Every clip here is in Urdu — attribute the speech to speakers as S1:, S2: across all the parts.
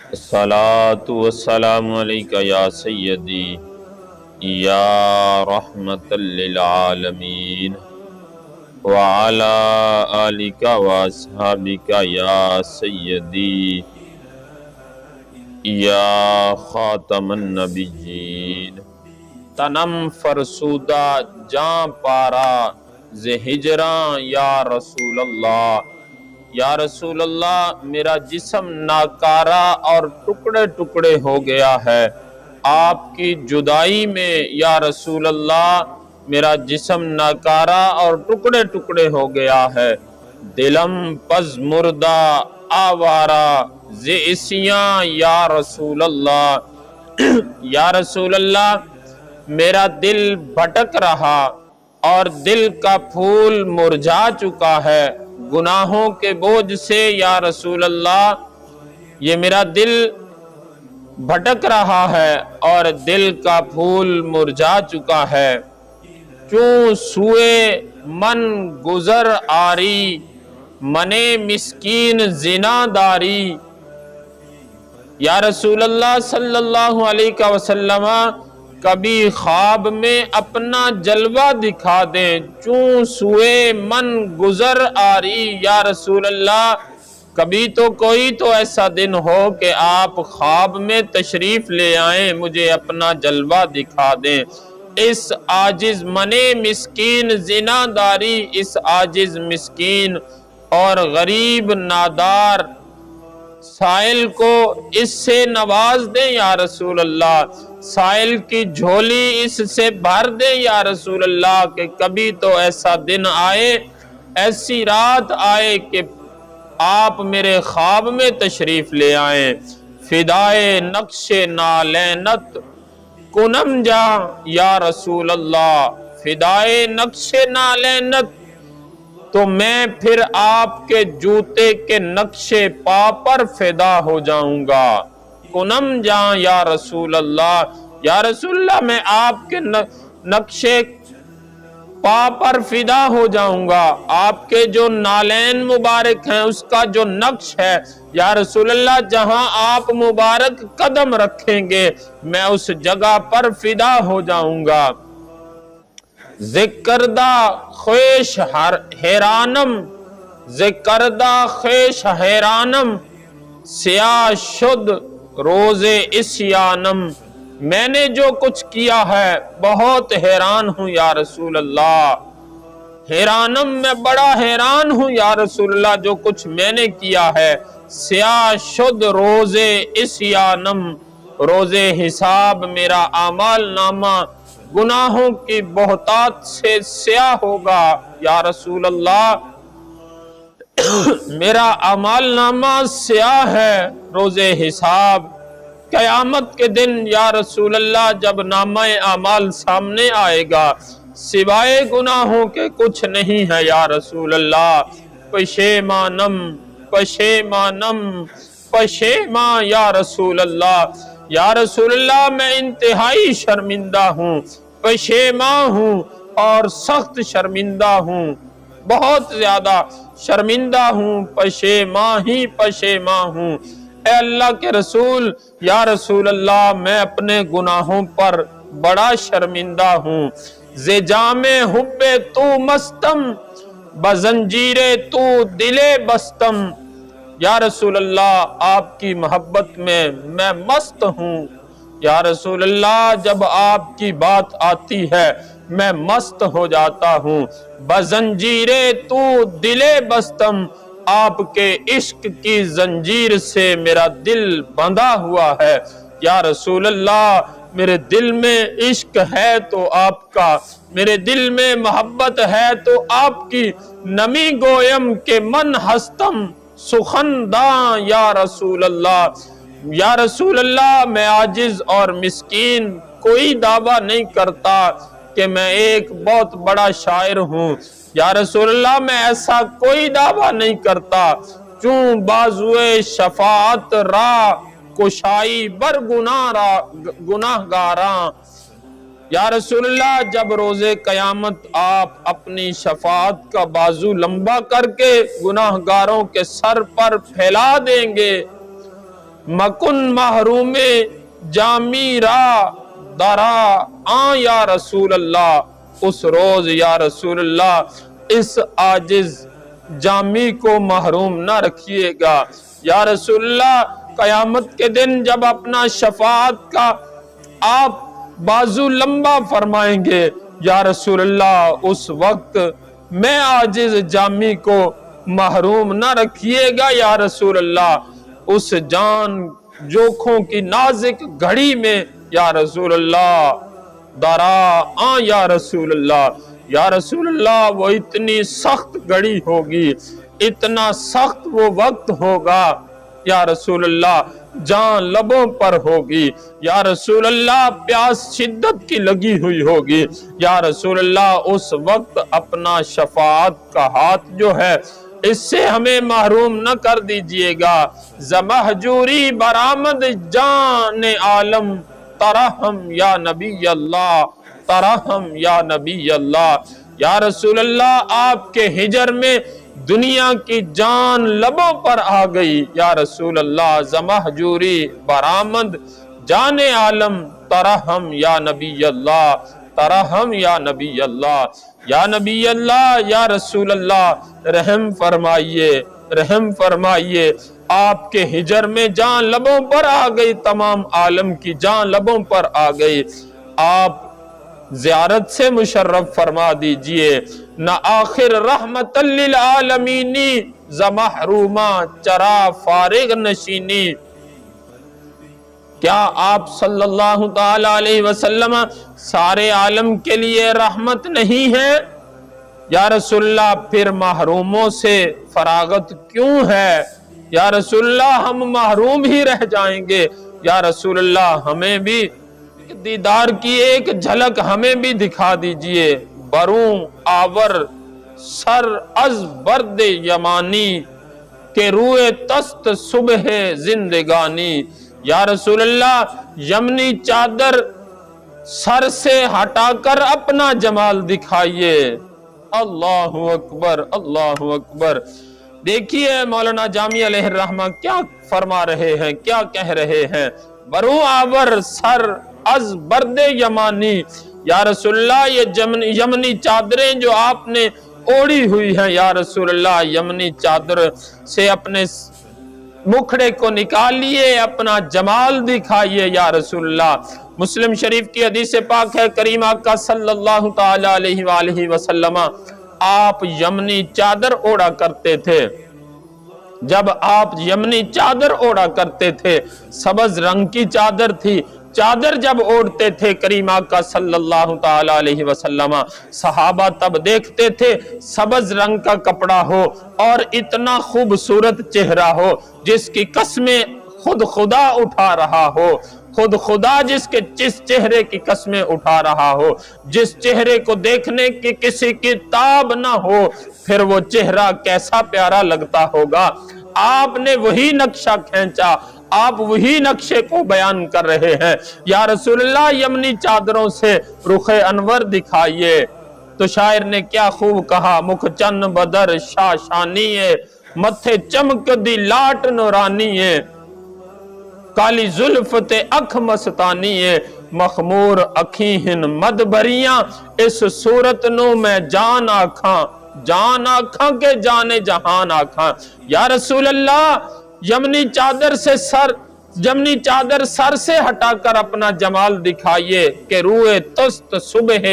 S1: الصلاۃ والسلام علیکہ یا سیدی یا رحمت للعالمین وعلی آلک واصحابک یا سیدی یا خاتم النبیین۔ تنم فرسودہ جاں پارا ز ہجراں یا رسول اللہ، یا رسول اللہ میرا جسم ناکارہ اور ٹکڑے ٹکڑے ہو گیا ہے آپ کی جدائی میں، یا رسول اللہ میرا جسم ناکارہ اور ٹکڑے ٹکڑے ہو گیا ہے، دلم پز مردہ آوارہ ز عصیاں یا رسول اللہ، یا رسول اللہ میرا دل بھٹک رہا اور دل کا پھول مرجھا چکا ہے گناہوں کے بوجھ سے، یا رسول اللہ یہ میرا دل بھٹک رہا ہے اور دل کا پھول مرجھا چکا ہے، چوں سوئے من گزر آری منے مسکین زنا داری، یا رسول اللہ صلی اللہ علیہ وسلم کبھی خواب میں اپنا جلوہ دکھا دیں، چوں سوئے من گزر آری، یا رسول اللہ کبھی تو کوئی تو ایسا دن ہو کہ آپ خواب میں تشریف لے آئیں، مجھے اپنا جلوہ دکھا دیں۔ اس عاجز منے مسکین زنا داری، اس عاجز مسکین اور غریب نادار سائل کو اس سے نواز دیں یا رسول اللہ، سائل کی جھولی اس سے بھر دیں یا رسول اللہ، کہ کبھی تو ایسا دن آئے، ایسی رات آئے کہ آپ میرے خواب میں تشریف لے آئیں۔ فدائے نقش نالینت کنم جا یا رسول اللہ، فدائے نقش نالینت تو میں پھر آپ کے جوتے کے نقش پا پر فدا ہو جاؤں گا، کنم جاں یا رسول اللہ، یا رسول اللہ میں آپ کے نقش پا پر فدا ہو جاؤں گا، آپ کے جو نالین مبارک ہیں اس کا جو نقش ہے، یا رسول اللہ جہاں آپ مبارک قدم رکھیں گے میں اس جگہ پر فدا ہو جاؤں گا۔ ذکردہ خویش حیرانم، ذکردہ خویش حیرانم، سیاہ شد روز عصیانم، میں نے جو کچھ کیا ہے بہت حیران ہوں یا رسول اللہ، حیرانم میں بڑا حیران ہوں یا رسول اللہ جو کچھ میں نے کیا ہے، سیاہ شد روز عصیانم، روز حساب میرا اعمال نامہ گناہوں کی بہتات سے سیاہ ہوگا یا رسول اللہ، میرا اعمال نامہ سیاہ ہے روز حساب، قیامت کے دن یا رسول اللہ جب نامہ اعمال سامنے آئے گا سوائے گناہوں کے کچھ نہیں ہے یا رسول اللہ، پشیمانم پشیمانم پشیمان یا رسول اللہ، یا رسول اللہ میں انتہائی شرمندہ ہوں، پشیمان ہوں اور سخت شرمندہ ہوں، بہت زیادہ شرمندہ ہوں، پشیمان ہی پشیمان ہوں۔ اے اللہ کے رسول، یا رسول اللہ میں اپنے گناہوں پر بڑا شرمندہ ہوں، زجام حب تو مستم بزنجیر تو دل بستم، یا رسول اللہ آپ کی محبت میں مست ہوں، یا رسول اللہ جب آپ کی بات آتی ہے میں مست ہو جاتا ہوں، بزنجیر تو دل بستم، آپ کے عشق کی زنجیر سے میرا دل بندھا ہوا ہے، یا رسول اللہ میرے دل میں عشق ہے تو آپ کا، میرے دل میں محبت ہے تو آپ کی، نمی گویم کہ من ہستم سخنداں یا رسول اللہ، یا رسول اللہ میں عاجز اور مسکین کوئی دعویٰ نہیں کرتا کہ میں ایک بہت بڑا شاعر ہوں، یا رسول اللہ میں ایسا کوئی دعویٰ نہیں کرتا، چوں بازوئے شفاعت را کشائی بر گناہ گاراں، یا رسول اللہ جب روز قیامت آپ اپنی شفاعت کا بازو لمبا کر کے گناہگاروں کے سر پر پھیلا دیں گے، مکن محروم جامی را درا آ یا رسول اللہ، اس روز یا رسول اللہ اس عاجز جامی کو محروم نہ رکھیے گا۔ یا رسول اللہ قیامت کے دن جب اپنا شفاعت کا آپ بازو لمبا فرمائیں گے، یا رسول اللہ اس وقت میں عاجز جامی کو محروم نہ رکھیے گا یا رسول اللہ، اس جان جوکھوں کی نازک گھڑی میں یا رسول اللہ درا آ یا رسول اللہ، یا رسول اللہ وہ اتنی سخت گھڑی ہوگی، اتنا سخت وہ وقت ہوگا یا رسول اللہ، جان لبوں پر ہوگی یا رسول اللہ، پیاس شدت کی لگی ہوئی ہوگی یا رسول اللہ، اس وقت اپنا شفاعت کا ہاتھ جو ہے اس سے ہمیں محروم نہ کر دیجئے گا۔ زمہجوری برآمد جان عالم ترحم یا نبی اللہ، ترحم یا نبی اللہ، یا رسول اللہ آپ کے ہجر میں دنیا کی جان لبوں پر آ گئی یا رسول اللہ، زمہجوری برآمد جان عالم ترحم یا نبی اللہ، ترحم یا نبی اللہ، یا نبی اللہ، یا رسول اللہ رحم فرمائیے، رحم فرمائیے، آپ کے ہجر میں جان لبوں پر آ گئی، تمام عالم کی جان لبوں پر آ گئی، آپ زیارت سے مشرف فرما دیجئے۔ نہ آخر رحمت للعالمینی زمحرومہ چرا فارغ نشینی، کیا آپ صلی اللہ تعالی علیہ وسلم سارے عالم کے لیے رحمت نہیں ہے؟ یا رسول اللہ پھر محروموں سے فراغت کیوں ہے؟ یا رسول اللہ ہم محروم ہی رہ جائیں گے، یا رسول اللہ ہمیں بھی دیدار کی ایک جھلک ہمیں بھی دکھا دیجئے۔ بروں آور سر از برد یمانی کہ روئے تست صبح زندگانی، یا رسول اللہ یمنی چادر سر سے ہٹا کر اپنا جمال دکھائیے۔ اللہ اکبر، اللہ اکبر۔ دیکھیے مولانا جامی علیہ الرحمہ کیا فرما رہے ہیں، کیا کہہ رہے ہیں۔ برو آور سر از برد یمانی، یا رسول اللہ یہ یمنی چادریں جو آپ نے اوڑی ہوئی ہیں یا رسول اللہ، یمنی چادر سے اپنے مکھڑے کو نکالیے، اپنا جمال دکھائیے یا رسول اللہ۔ مسلم شریف کی حدیث پاک ہے، کریم آقا صلی اللہ تعالی علیہ وآلہ وسلم آپ یمنی چادر اوڑا کرتے تھے۔ جب آپ یمنی چادر اوڑا کرتے تھے، سبز رنگ کی چادر تھی، چادر جب اوڑھتے تھے کریم آقا صلی اللہ تعالی علیہ وسلم، صحابہ تب دیکھتے تھے سبز رنگ کا کپڑا ہو اور اتنا خوبصورت چہرہ ہو جس کی قسمیں خود خدا اٹھا رہا ہو، خود خدا جس چہرے کی قسمیں اٹھا رہا ہو، جس چہرے کو دیکھنے کی کسی کی تاب نہ ہو، پھر وہ چہرہ کیسا پیارا لگتا ہوگا۔ آپ نے وہی نقشہ کھینچا، آپ وہی نقشے کو بیان کر رہے ہیں۔ یا رسول اللہ یمنی چادروں سے رخ انور دکھائیے۔ تو شاعر نے کیا خوب کہا، مکھ چن بدر شاشانی ہے، متھے چمک دی لاٹ نورانی ہے، کالی زلفت اکھ مستانی ہے، مخمور اکھیں مد بریاں، اس صورت نو میں جان آکھاں، جان آکھاں کے جانے جہان آکھاں۔ یا رسول اللہ یمنی چادر سر سے ہٹا کر اپنا جمال دکھائیے کہ روئے تست صبح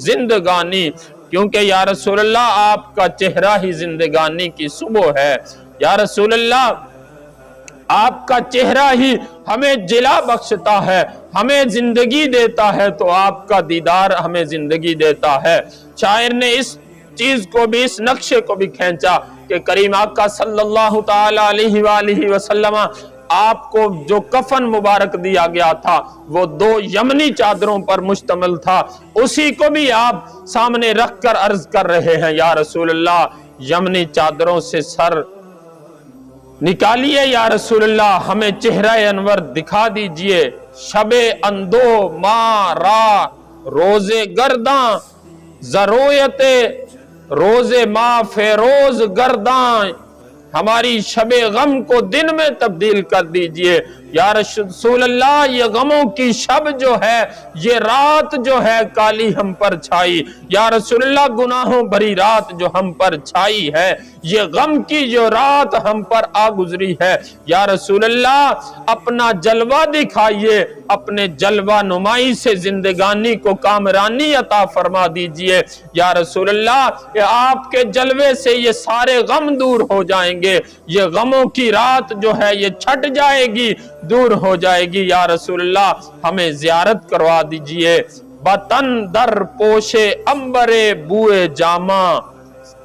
S1: زندگانی، کیونکہ یا رسول اللہ آپ کا چہرہ ہی زندگانی کی صبح ہے۔ یا رسول اللہ آپ کا چہرہ ہی ہمیں جلا بخشتا ہے، ہمیں زندگی دیتا ہے، تو آپ کا دیدار ہمیں زندگی دیتا ہے۔ شاعر نے اس چیز کو بھی، اس نقشے کو بھی کھینچا کہ کریم آقا صلی اللہ تعالی علیہ وآلہ وسلم آپ کو جو کفن مبارک دیا گیا تھا وہ 2 یمنی چادروں پر مشتمل تھا، اسی کو بھی آپ سامنے رکھ کر عرض کر رہے ہیں۔ یا رسول اللہ یمنی چادروں سے سر نکالیے، یا رسول اللہ ہمیں چہرہ انور دکھا دیجئے۔ شب اندو ما را روز گرداں، ضرویت روز ما فیروز گرداں، ہماری شب غم کو دن میں تبدیل کر دیجئے یا رسول اللہ۔ یہ غموں کی شب جو ہے، یہ رات جو ہے کالی ہم پر چھائی یا رسول اللہ، گناہوں بھری رات جو ہم پر چھائی ہے، یہ غم کی جو رات ہم پر آ گزری ہے یا رسول اللہ، اپنا جلوہ دکھائیے، اپنے جلوہ نمائی سے زندگانی کو کامرانی عطا فرما دیجئے یا رسول اللہ۔ کہ آپ کے جلوے سے یہ سارے غم دور ہو جائیں گے، یہ غموں کی رات جو ہے یہ چھٹ جائے گی، دور ہو جائے گی یا رسول اللہ۔ ہمیں زیارت کروا دیجئے، بطن در پوش امبر بوئے جامہ،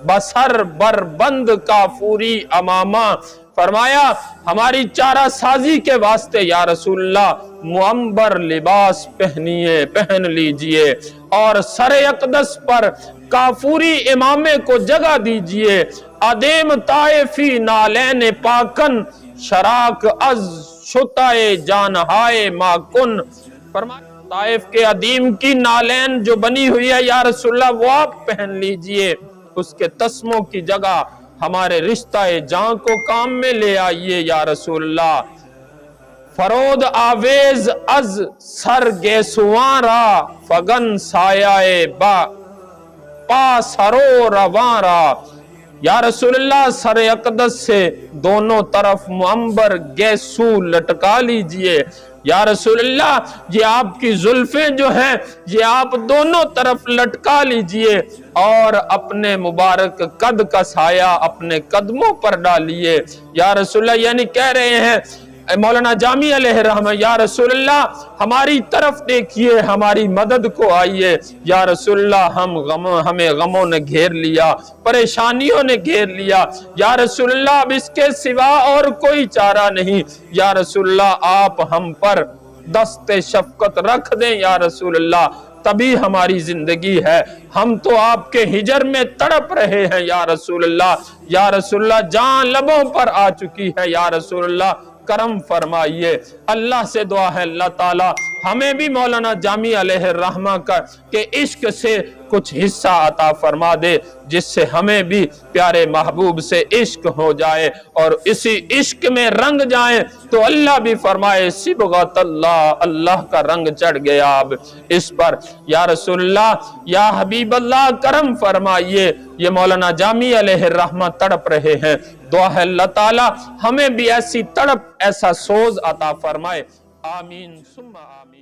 S1: بسر بر بند کافوری امامہ۔ فرمایا ہماری چارہ سازی کے واسطے یا رسول اللہ معمبر لباس پہن لیجئے اور سر اقدس پر کافوری امامے کو جگہ دیجئے، ادیم طائفی نالین پاکن، شراک از شتائے جانہائے ماکن۔ فرمایا طائف کے ادیم کی نالین جو بنی ہوئی ہے یا رسول اللہ وہ آپ پہن لیجئے، اس کے تسموں کی جگہ ہمارے رشتہ جان کو کام میں لے آئیے یا رسول اللہ۔ فرود آویز از سر گیسوان را، فگن سایہ پا سرو روان را۔ یا رسول اللہ سر اقدس سے دونوں طرف معمبر گیسو لٹکا لیجئے یا رسول اللہ، یہ آپ کی زلفیں جو ہیں یہ آپ دونوں طرف لٹکا لیجئے اور اپنے مبارک قد کا سایہ اپنے قدموں پر ڈالیے یا رسول اللہ۔ یعنی کہہ رہے ہیں مولانا جامی علیہ الرحمہ، یا رسول اللہ ہماری طرف دیکھیے، ہماری مدد کو آئیے یا رسول اللہ۔ ہمیں غموں نے گھیر لیا، پریشانیوں نے گھیر لیا یا رسول اللہ، اب اس کے سوا اور کوئی چارہ نہیں یا رسول اللہ۔ آپ ہم پر دست شفقت رکھ دیں یا رسول اللہ، تبھی ہماری زندگی ہے۔ ہم تو آپ کے ہجر میں تڑپ رہے ہیں یا رسول اللہ۔ یا رسول اللہ جان لبوں پر آ چکی ہے یا رسول اللہ، کرم فرمائیے۔ اللہ سے دعا ہے اللہ تعالی ہمیں بھی مولانا جامی علیہ الرحمہ کے عشق سے کچھ حصہ عطا فرما دے، جس سے ہمیں بھی پیارے محبوب سے عشق ہو جائے اور اسی عشق میں رنگ جائیں تو اللہ بھی فرمائے صبغت اللہ، اللہ کا رنگ چڑھ گیا اب اس پر یا رسول اللہ۔ یا حبیب اللہ کرم فرمائیے، یہ مولانا جامی علیہ الرحمہ تڑپ رہے ہیں، دعا ہے اللہ تعالی ہمیں بھی ایسی تڑپ، ایسا سوز عطا فرمائے، آمین ثم آمین۔